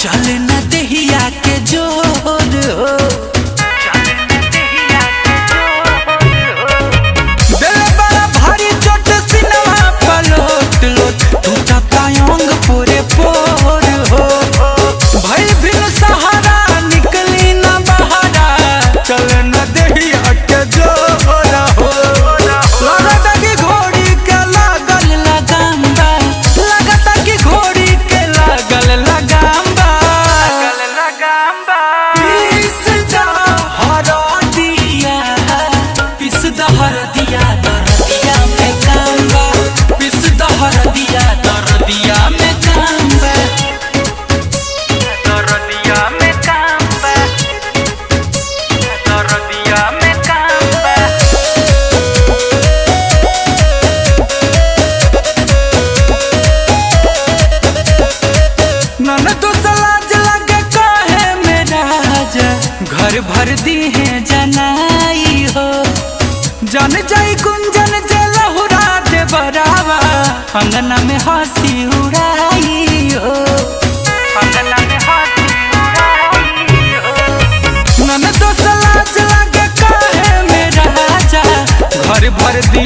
चल न देहिया के जोर हो, दिल बड़ा भारी चोट सिनवा पलोट लोट टूटा पायंग पूरे पोर हो। भाई बिन सहारा निकली न बहारा, चल न देहिया के जोर हो। लगता कि घोड़ी के लागल लगाम बा, लगता कि घोड़ी के लागल लगाम बा। पिस दा हरदिया, पिस दा हरदिया, दरदिया में काम बा। पिस दा हरदिया, दरदिया में काम बा। दरदिया में काम बा, दरदिया में काम बा। नन तो सलाज लगे काहे मेरा राजा, घर भर दी है जनाई हो। जन जाई कुंजन जलहुरा दे बरावा, अंगना में हंसी उड़ाई हो। अंगना में हंसी उड़ाई हो। नन तो सलाज लगे काहे मेरा राजा, घर भर दी